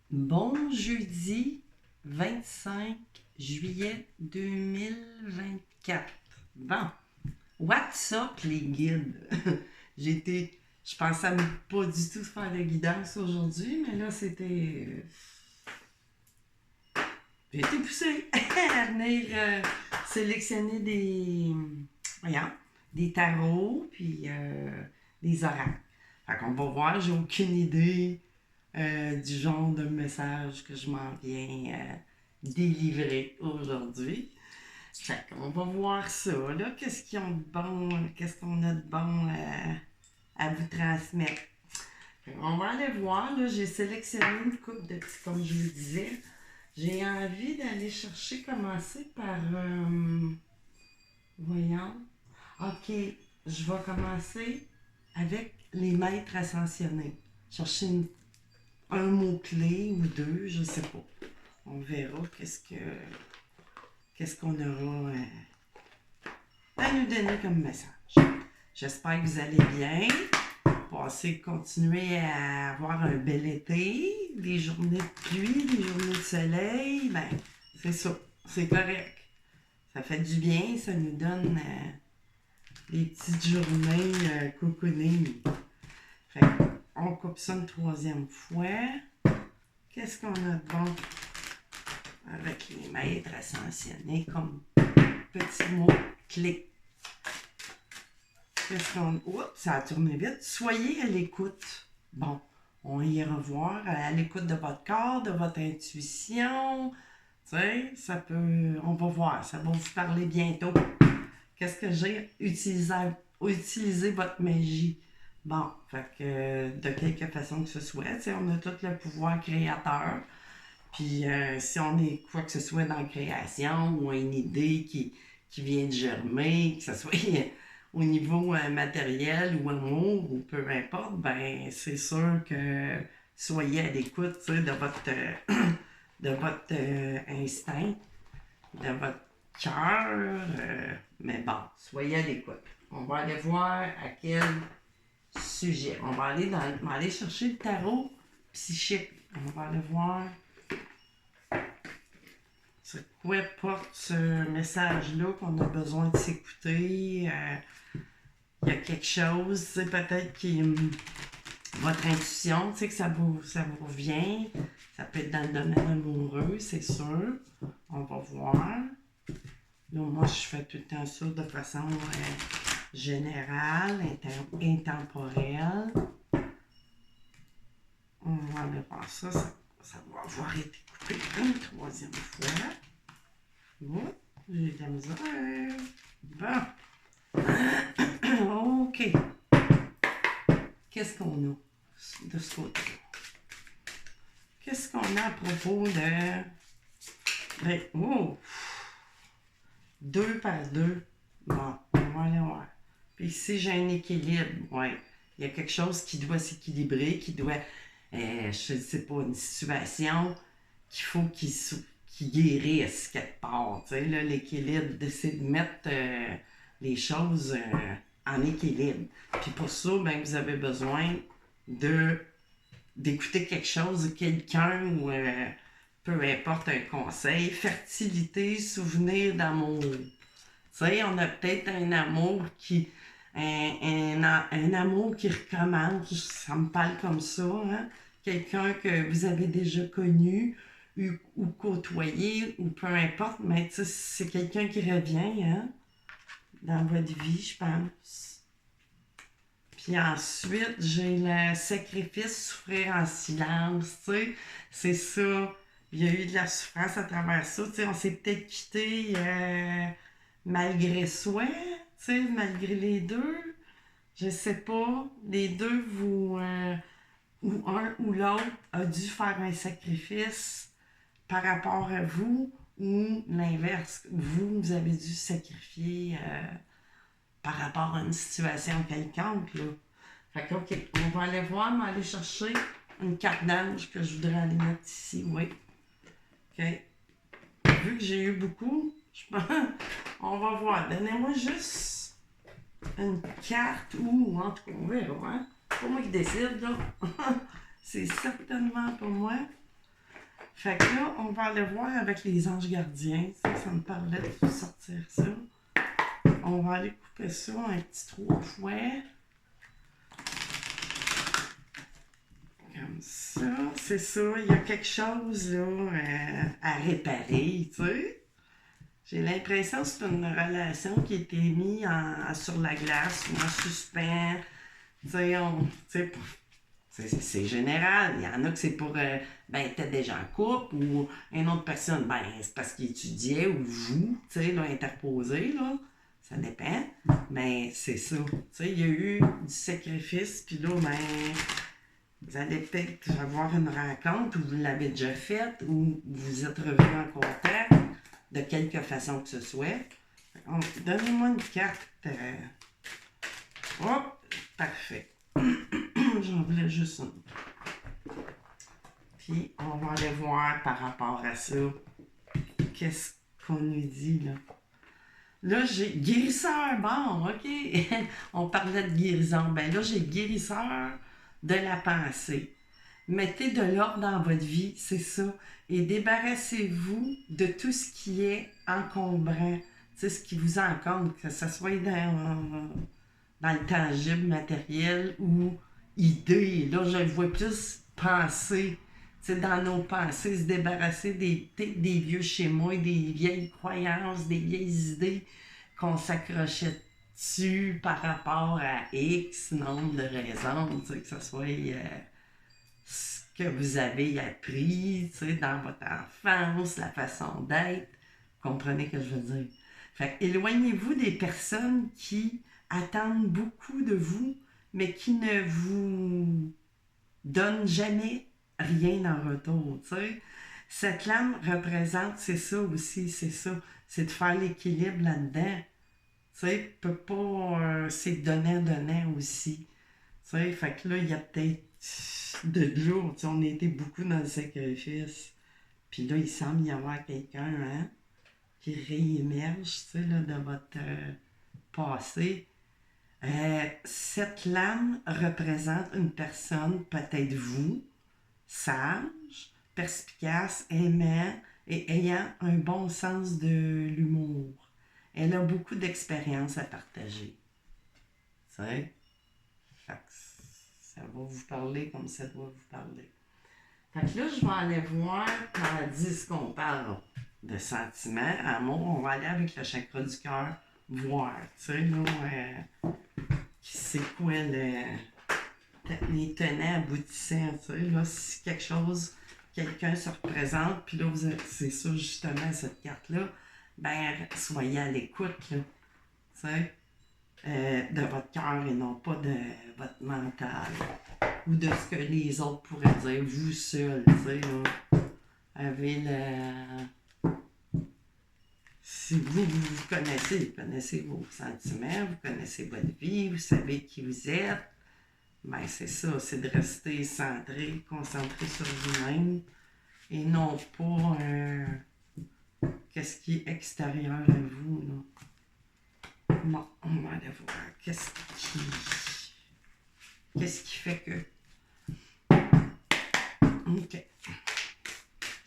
Bon jeudi 25 juillet 2024. Bon, what's up les guides? Je pensais pas du tout faire de guidance aujourd'hui, mais là j'ai été poussée à venir sélectionner des tarots puis des oracles. Fait qu'on va voir, j'ai aucune idée du genre de message que je m'en viens délivrer aujourd'hui. Fait qu'on va voir ça, là. Qu'est-ce qu'on a de bon à vous transmettre. On va aller voir, là. J'ai sélectionné une coupe de petits, comme je vous disais. J'ai envie d'aller commencer par. Voyons. Ok, je vais commencer avec les maîtres ascensionnés. Chercher un mot-clé ou deux, je sais pas. On verra qu'est-ce qu'on aura à nous donner comme message. J'espère que vous allez bien. Continuer à avoir un bel été. Des journées de pluie, des journées de soleil. Ben, c'est ça. C'est correct. Ça fait du bien. Ça nous donne des petites journées cocooning. Fait on coupe ça une troisième fois. Qu'est-ce qu'on a de bon avec les maîtres ascensionnés comme petit mot clé? Oups, ça a tourné vite. Soyez à l'écoute. Bon, on va y revoir. À l'écoute de votre corps, de votre intuition. Tu sais, on va voir. Ça va vous parler bientôt. Qu'est-ce que j'ai? Utilisez votre magie. Bon, fait que de quelque façon que ce soit, tu sais, on a tout le pouvoir créateur. Puis si on est quoi que ce soit dans la création ou une idée qui vient de germer, que ce soit au niveau matériel ou amour ou peu importe, ben c'est sûr que soyez à l'écoute de votre instinct, de votre cœur. Mais bon, soyez à l'écoute. On va aller voir à quel sujet. On va aller chercher le tarot psychique. On va aller voir sur quoi porte ce message-là qu'on a besoin de s'écouter. Il y a quelque chose, c'est peut-être qui votre intuition, tu sais que ça vous revient. Ça peut être dans le domaine amoureux, c'est sûr. On va voir. Là, moi, je fais tout le temps ça de façon générale, intemporelle. On va aller voir ça. Ça va avoir été coupé une troisième fois. Oh, j'ai de la misère. Bon. OK. Qu'est-ce qu'on a de ce côté? Qu'est-ce qu'on a à propos de... Deux par deux. Bon, on va aller voir. Puis ici, j'ai un équilibre. Ouais. Il y a quelque chose qui doit s'équilibrer, qui doit... je sais pas, une situation qu'il faut qu'il guérisse quelque part. Tu sais, là, l'équilibre, c'est de mettre les choses en équilibre. Puis pour ça, ben, vous avez besoin d'écouter quelque chose, quelqu'un ou peu importe un conseil. Fertilité, souvenir d'amour. Tu sais, on a peut-être un amour qui... Un amour qui recommence, ça me parle comme ça, hein? Quelqu'un que vous avez déjà connu ou côtoyé, ou peu importe, mais c'est quelqu'un qui revient hein? Dans votre vie, je pense. Puis ensuite, j'ai le sacrifice, souffrir en silence, tu sais, c'est ça. Il y a eu de la souffrance à travers ça, tu sais, on s'est peut-être quitté malgré soi, tu sais, malgré les deux. Je sais pas, les deux ou un ou l'autre a dû faire un sacrifice par rapport à vous ou l'inverse. Vous avez dû sacrifier par rapport à une situation quelconque, là. Fait que, OK, on va aller voir, mais aller chercher une carte d'ange que je voudrais aller mettre ici, oui. OK. Vu que j'ai eu beaucoup, on va voir. Donnez-moi juste une carte ou, en tout cas, on verra, hein. C'est pas moi qui décide, là. C'est certainement pas moi. Fait que là, on va aller voir avec les anges gardiens. Ça me parlait de sortir ça. On va aller couper ça un petit 3 fois. Comme ça. C'est ça, il y a quelque chose là, à réparer, tu sais. J'ai l'impression que c'est une relation qui a été mise sur la glace ou en suspens. Tu sais, c'est général. Il y en a que c'est pour, t'es déjà en couple ou une autre personne, c'est parce qu'il étudiait ou vous, tu sais, là, interposé, là. Ça dépend. Mais c'est ça. Tu sais, il y a eu du sacrifice, puis là, vous allez peut-être avoir une rencontre où vous l'avez déjà faite ou vous êtes revenus en contact de quelque façon que ce soit. Donnez-moi une carte. Hop, parfait. J'en voulais juste une. Puis, on va aller voir par rapport à ça. Qu'est-ce qu'on nous dit, là? Là, j'ai guérisseur. Bon, OK. On parlait de guérison. Ben là, j'ai guérisseur de la pensée. Mettez de l'ordre dans votre vie, c'est ça. Et débarrassez-vous de tout ce qui est encombrant. Tu sais, ce qui vous encombre, que ce soit dans le tangible, matériel ou idée. Là, je le vois plus penser. Tu sais, dans nos pensées, se débarrasser des vieux schémas, des vieilles croyances, des vieilles idées qu'on s'accrochait dessus par rapport à X nombre de raisons, tu sais, que ce soit ce que vous avez appris, tu sais, dans votre enfance, la façon d'être. Comprenez ce que je veux dire? Fait que éloignez-vous des personnes qui attendent beaucoup de vous, mais qui ne vous donnent jamais rien en retour, tu sais. Cette lame représente, c'est ça aussi, c'est ça. C'est de faire l'équilibre là-dedans. Tu sais, peut pas... c'est donnant aussi. Tu sais, fait que là, il y a peut-être de l'eau. Tu sais, on a été beaucoup dans le sacrifice. Puis là, il semble y avoir quelqu'un, hein, qui réémerge, tu sais, là, de votre passé. Cette lame représente une personne, peut-être vous, sage, perspicace, aimant et ayant un bon sens de l'humour. Elle a beaucoup d'expérience à partager. Tu sais? Fait que ça va vous parler comme ça doit vous parler. Fait que là, je vais aller voir dans le disque qu'on parle de sentiments, amour. On va aller avec le chakra du cœur, voir, tu sais, là, c'est quoi les tenants aboutissants, tu sais, là, si quelque chose, quelqu'un se représente, puis là, c'est ça, justement, cette carte-là, soyez à l'écoute, là, tu sais, de votre cœur et non pas de votre mental, ou de ce que les autres pourraient dire, vous seul, tu sais, là, avez si vous connaissez vos sentiments, vous connaissez votre vie, vous savez qui vous êtes, c'est ça, c'est de rester centré, concentré sur vous-même et non pas qu'est-ce qui est extérieur à vous, là. Bon, on va aller voir qu'est-ce qui fait que... OK.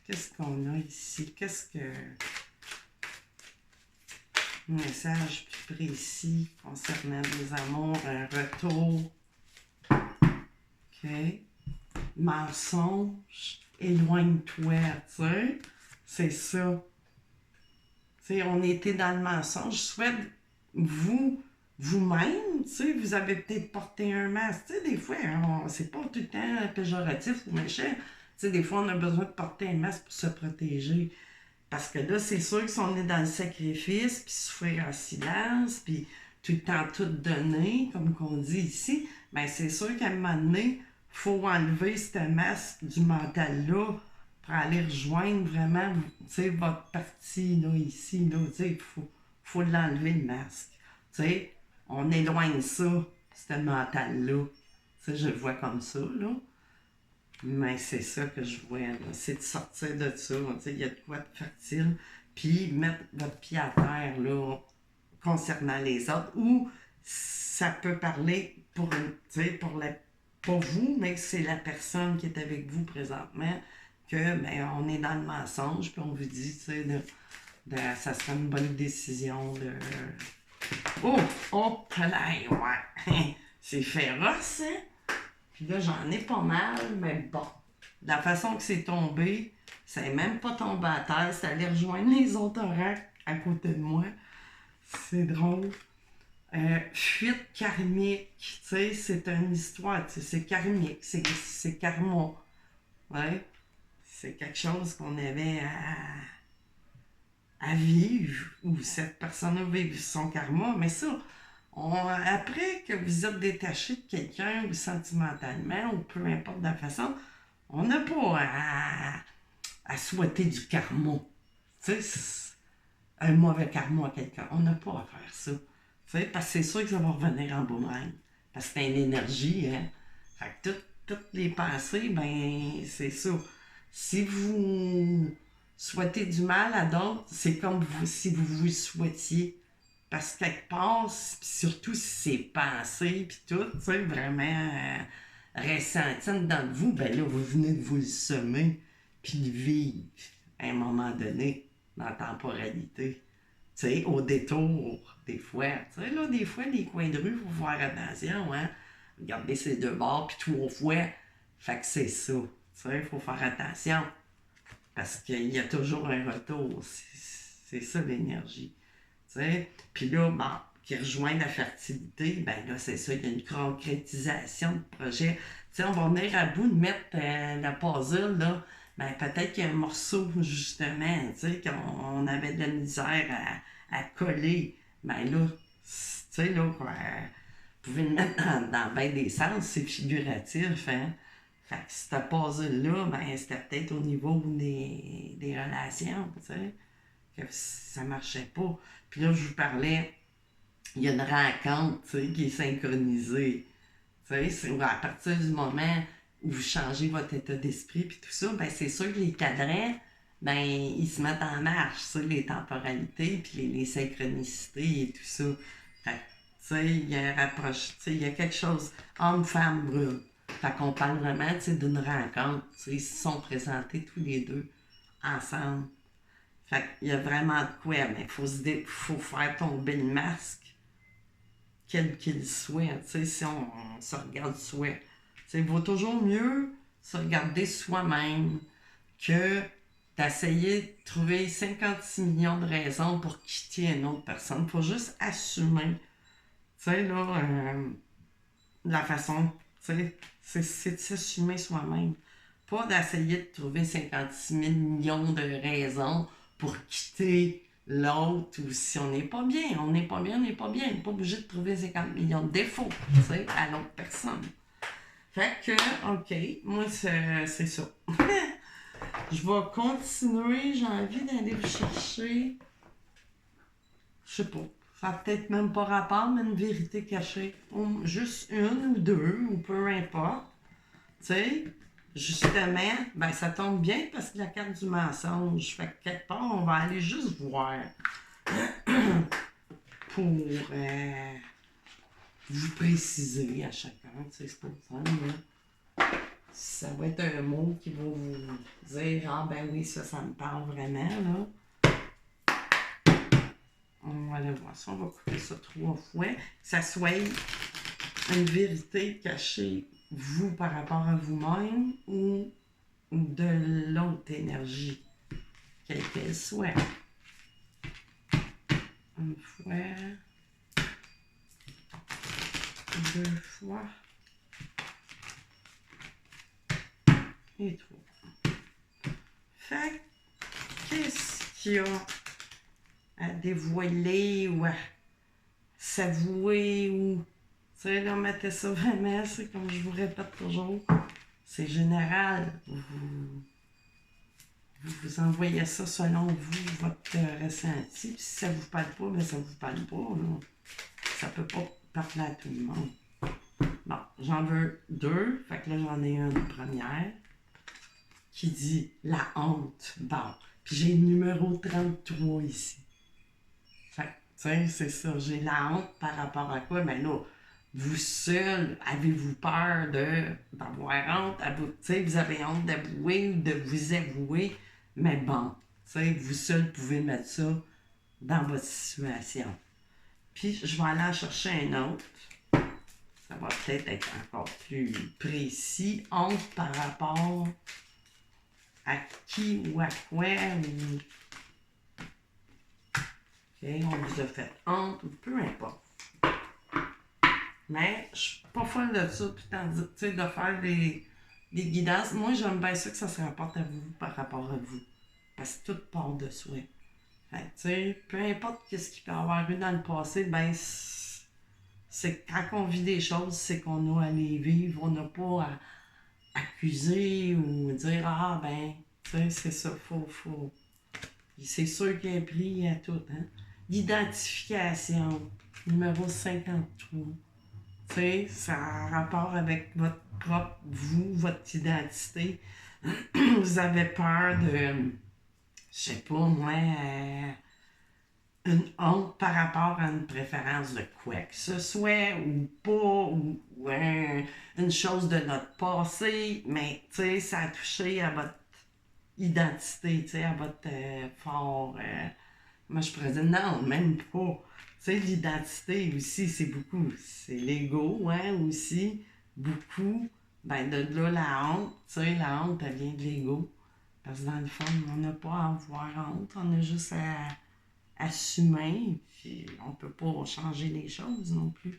Qu'est-ce qu'on a ici? Qu'est-ce que... Un message plus précis concernant les amours, un retour. OK. Mensonge, éloigne-toi, tu sais. C'est ça. Tu sais, on était dans le mensonge. Soit vous-même, tu sais, vous avez peut-être porté un masque. Tu sais, des fois, c'est pas tout le temps péjoratif ou méchant. Tu sais, des fois, on a besoin de porter un masque pour se protéger. Parce que là, c'est sûr que si on est dans le sacrifice, puis souffrir en silence, puis tout le temps tout donner, comme qu'on dit ici, c'est sûr qu'à un moment donné, il faut enlever ce masque du mental-là pour aller rejoindre vraiment, tu sais, votre partie, là, ici, là, tu sais, il faut l'enlever, le masque. Tu sais, on éloigne ça, ce mental-là. Tu sais, je le vois comme ça, là. Mais c'est ça que je vois, là. C'est de sortir de ça. Il y a de quoi de fertile. Puis mettre votre pied à terre, là, concernant les autres. Ou ça peut parler pour vous, mais c'est la personne qui est avec vous présentement. que, ben, on est dans le mensonge, puis on vous dit, tu sais, ça serait une bonne décision de... Oh, là, ouais. C'est féroce, hein? Puis là, j'en ai pas mal, mais bon. De la façon que c'est tombé, ça n'est même pas tombé à terre, c'est allé rejoindre les autres oracles à côté de moi. C'est drôle. Fuite karmique, tu sais, c'est une histoire, tu sais, c'est karmique, c'est karma. Ouais. C'est quelque chose qu'on avait à vivre, ou cette personne a vécu son karma, mais ça, après que vous êtes détaché de quelqu'un, ou sentimentalement, ou peu importe la façon, on n'a pas à souhaiter du karma. Tu sais, un mauvais karma à quelqu'un. On n'a pas à faire ça. Tu sais, parce que c'est sûr que ça va revenir en boomerang. Parce que c'est une énergie, hein. Fait que toutes les pensées, ben, c'est ça. Si vous souhaitez du mal à d'autres, c'est comme si vous vous souhaitiez. Parce que quelque part, surtout si c'est pensé, puis tout, tu sais, vraiment ressenti dans vous, ben là, vous venez de vous le semer, puis le vivre à un moment donné, dans la temporalité. Tu sais, au détour, des fois. Tu sais, là, des fois, les coins de rue, il faut faire attention, hein. Regardez ces deux bords, puis 3 fois. Fait que c'est ça. Tu sais, il faut faire attention. Parce qu'il y a toujours un retour. C'est ça l'énergie. Tu sais, puis là, bon, qui rejoint la fertilité, ben là, c'est ça, il y a une concrétisation de projet. Tu sais, on va venir à bout de mettre le puzzle, là. Ben, peut-être qu'il y a un morceau, justement, tu sais, qu'on avait de la misère à coller. Ben là, tu sais, là, quoi, vous pouvez le mettre dans bien des sens, c'est figuratif, hein. Fait que ce puzzle-là, ben, c'était peut-être au niveau des relations, tu sais, que ça marchait pas. Puis là, je vous parlais, il y a une rencontre, tu sais, qui est synchronisée. Tu sais, c'est à partir du moment où vous changez votre état d'esprit puis tout ça, ben c'est sûr que les cadrans, ben ils se mettent en marche, ça, les temporalités puis les synchronicités et tout ça. Fait que, tu sais, il y a un rapproche, tu sais, il y a quelque chose, homme-femme brûle. Fait qu'on parle vraiment, tu sais, d'une rencontre, tu sais, ils se sont présentés tous les deux ensemble. Fait qu'il y a vraiment de quoi, mais faut faire tomber le masque, quel qu'il soit. Tu sais, si on se regarde soi. Tu sais, il vaut toujours mieux se regarder soi-même que d'essayer de trouver 56 millions de raisons pour quitter une autre personne. Faut juste assumer. Tu sais, là, la façon, tu sais, c'est de s'assumer soi-même. Pas d'essayer de trouver 56 000 millions de raisons pour quitter l'autre ou si on n'est pas bien. On n'est pas bien, on n'est pas bien. On n'est pas obligé de trouver 50 millions de défauts, tu sais, à l'autre personne. Fait que, OK, moi, c'est ça. Je vais continuer. J'ai envie d'aller vous chercher, je sais pas, ça n'a peut-être même pas rapport, mais une vérité cachée. Juste une ou deux, ou peu importe. Tu sais, justement, ben ça tombe bien parce que la carte du mensonge. Fait que quelque part, on va aller juste voir pour vous préciser à chacun. Tu sais, c'est pas le fun, là. Ça va être un mot qui va vous dire, ah ben oui, ça me parle vraiment, là. On va aller voir ça, on va couper ça 3 fois. Que ça soit une vérité cachée, vous, par rapport à vous-même, ou de l'autre énergie, quelle qu'elle soit. Une fois, 2 fois, et 3. Fait qu'est-ce qu'il y a à dévoiler ou à s'avouer ou... Tu sais, là, mettez ça vraiment, c'est comme je vous répète toujours, c'est général. Vous envoyez ça selon vous, votre ressenti. Puis si ça vous parle pas, ben ça vous parle pas, là. Ça peut pas parler à tout le monde. Bon, j'en veux 2. Fait que là, j'en ai une première qui dit la honte. Bon, puis j'ai le numéro 33 ici. Fait que, tu sais, c'est ça. J'ai la honte par rapport à quoi? Ben là, vous seul, avez-vous peur d'avoir honte? Vous avez honte d'avouer ou de vous avouer? Mais bon, vous seul pouvez mettre ça dans votre situation. Puis, je vais aller en chercher un autre. Ça va peut-être être encore plus précis. Honte par rapport à qui ou à quoi. OK, on vous a fait honte ou peu importe. Mais je suis pas folle de ça, puis de faire des guidances. Moi, j'aime bien ça que ça se rapporte à vous par rapport à vous. Parce que tout part de soi. Fait que, peu importe ce qu'il peut y avoir eu dans le passé, ben, c'est quand on vit des choses, c'est qu'on a à les vivre. On n'a pas à accuser ou dire, ah, ben, c'est ça, faut. C'est sûr qu'il y a un prix à tout, hein. L'identification, numéro 53. Ça a rapport avec votre propre vous, votre identité. Vous avez peur de, je sais pas moi, une honte par rapport à une préférence de quoi que ce soit, ou pas, ou une chose de notre passé, mais ça a touché à votre identité, à votre fort. Moi, je pourrais dire non, même pas. L'identité aussi, c'est beaucoup. C'est l'ego, hein, aussi. Beaucoup. Ben, de là, la honte. La honte, elle vient de l'ego. Parce que dans le fond, on n'a pas à avoir honte. On a juste à assumer. Puis, on peut pas changer les choses non plus.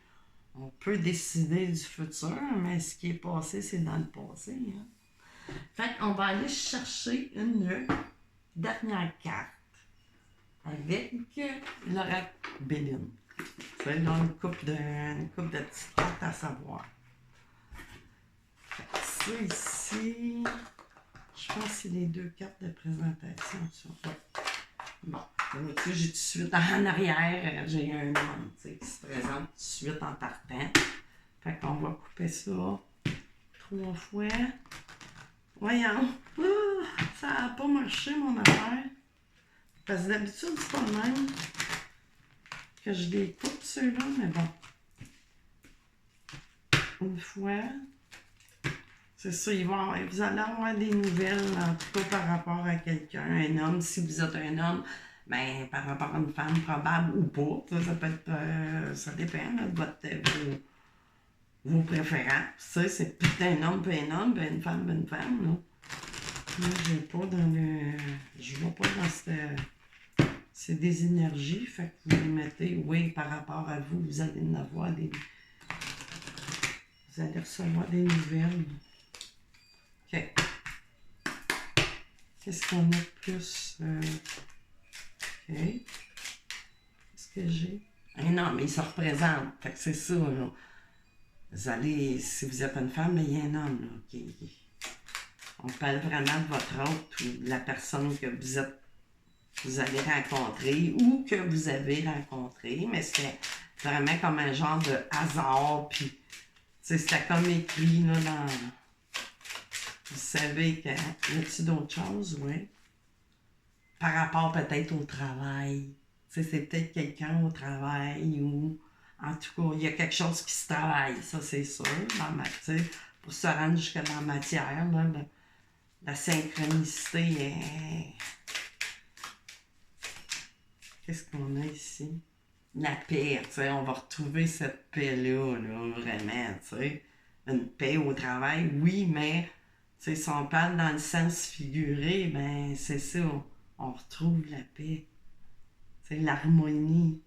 On peut décider du futur, mais ce qui est passé, c'est dans le passé. Hein. Fait qu'on va aller chercher une dernière carte avec l'oracle Béline. C'est là une couple de petites cartes à savoir. Ça ici, je pense que c'est les deux cartes de présentation. Ouais. Bon, j'ai tout de suite en arrière, j'ai un homme qui se présente tout de suite en partant. Fait qu'on va couper ça 3 fois. Voyons, ça n'a pas marché mon affaire. Parce que d'habitude, c'est pas le même que je les coupe ceux-là, mais bon. Une fois. C'est ça, vous allez avoir des nouvelles, en tout cas par rapport à quelqu'un, un homme. Si vous êtes un homme, ben par rapport à une femme, probable ou pas. Ça peut être, ça dépend là, de vos préférences. C'est peut-être un homme, peut un homme, une femme, une femme. Là. Moi, je vois pas dans c'est des énergies, fait que vous les mettez, oui, par rapport à vous, vous allez en avoir vous allez recevoir des nouvelles. OK. Qu'est-ce qu'on a de plus? OK. Qu'est-ce que j'ai? Ah non, mais il se représente. Fait que c'est ça, là. Vous allez, si vous êtes une femme, mais il y a un homme, là. On parle vraiment de votre hôte ou de la personne que vous allez rencontrer ou que vous avez rencontré, mais c'est vraiment comme un genre de hasard, puis c'était comme écrit là, dans... Vous savez que... Y a-t-il d'autres choses? Oui. Par rapport peut-être au travail. C'est peut-être quelqu'un au travail ou... En tout cas, il y a quelque chose qui se travaille, ça c'est sûr, pour se rendre jusqu'à dans la matière, là, la synchronicité est... Qu'est-ce qu'on a ici? La paix, on va retrouver cette paix-là, là, vraiment, Une paix au travail, oui, mais, si on parle dans le sens figuré, ben, c'est ça, on retrouve la paix. L'harmonie,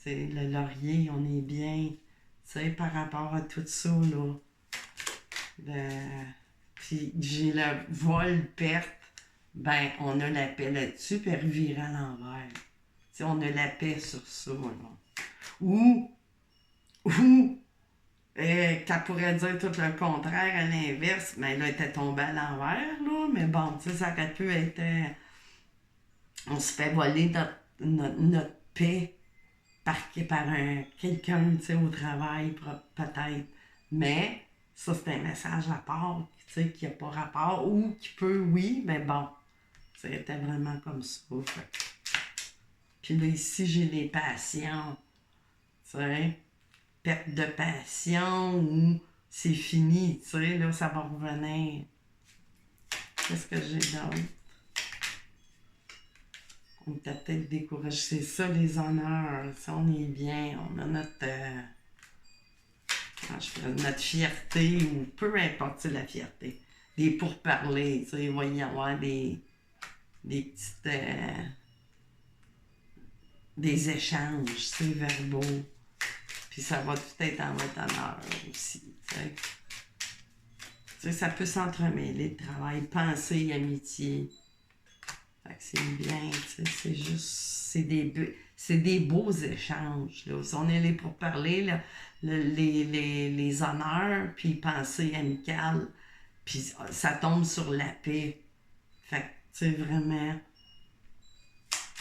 le laurier, on est bien, par rapport à tout ça, là. Puis j'ai le vol-perte, ben, on a la paix là-dessus, puis revirer à l'envers. On a la paix sur ça, là. Ou qu'elle pourrait dire tout le contraire, à l'inverse, mais là, elle était tombée à l'envers, là, mais bon, ça aurait pu être... on se fait voler notre paix par quelqu'un, au travail, peut-être. Mais, ça, c'est un message à part, qui n'a pas rapport, ou qui peut, oui, mais bon, c'était vraiment comme ça, Puis là, ici, j'ai les patients, perte de passion ou c'est fini, tu sais, là, ça va revenir. Qu'est-ce que j'ai d'autre? On t'a peut-être découragé. C'est ça, les honneurs. Ça, on est bien. On a notre, notre fierté, ou peu importe, c'est la fierté. Des pourparlers, tu sais, il va y avoir des petites... des échanges, c'est verbaux. Puis ça va tout être en votre honneur aussi, tu sais. Tu sais, ça peut s'entremêler, le travail, pensée, amitié. Fait que c'est bien, tu sais, c'est juste... C'est des beaux échanges, là. Si on est là pour parler, là, les honneurs, puis pensée amicale, puis ça tombe sur la paix. Fait que, tu sais, vraiment...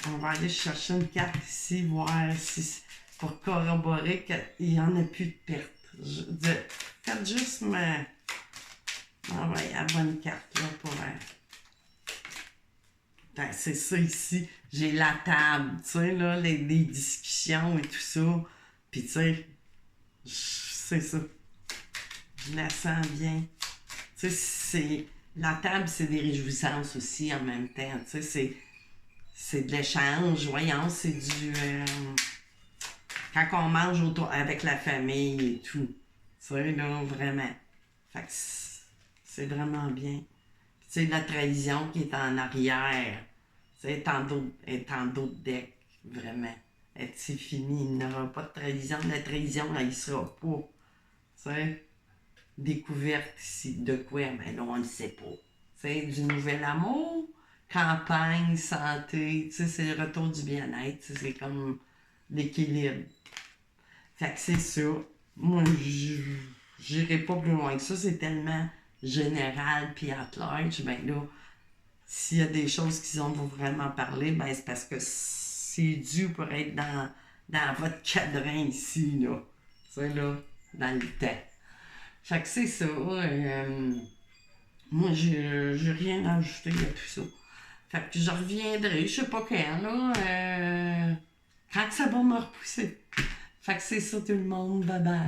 On va aller chercher une carte ici, voir si pour corroborer qu'il n'y en a plus de pertes. Faites juste m'envoyer la bonne carte là pour... Ben, c'est ça ici. J'ai la table, tu sais, là, les discussions et tout ça. Puis, tu sais, c'est ça. Je la sens bien. Tu sais, c'est... La table, c'est des réjouissances aussi en même temps. Tu sais, c'est de l'échange, voyons, c'est du... quand on mange autour, avec la famille et tout. Tu sais, là, vraiment. Fait que c'est vraiment bien. Tu sais, la trahison qui est en arrière, tu sais, est en d'autres decks, vraiment. C'est fini, il n'y aura pas de trahison. La trahison, elle, il sera pas. Tu sais, découverte ici. De quoi? Ben non, on ne sait pas. Tu sais, du nouvel amour, campagne, santé, tu sais, c'est le retour du bien-être, c'est comme l'équilibre. Fait que c'est ça. Moi, j'irai pas plus loin que ça, c'est tellement général puis at large. Ben là, s'il y a des choses qui en vont vraiment parler, ben c'est parce que c'est dû pour être dans votre cadran ici, là. Tu sais, là, dans le temps. Fait que c'est ça. Moi, j'ai rien à ajouter à tout ça. Fait que je reviendrai, je sais pas quand, là, quand ça va me repousser. Fait que c'est ça tout le monde, bye bye.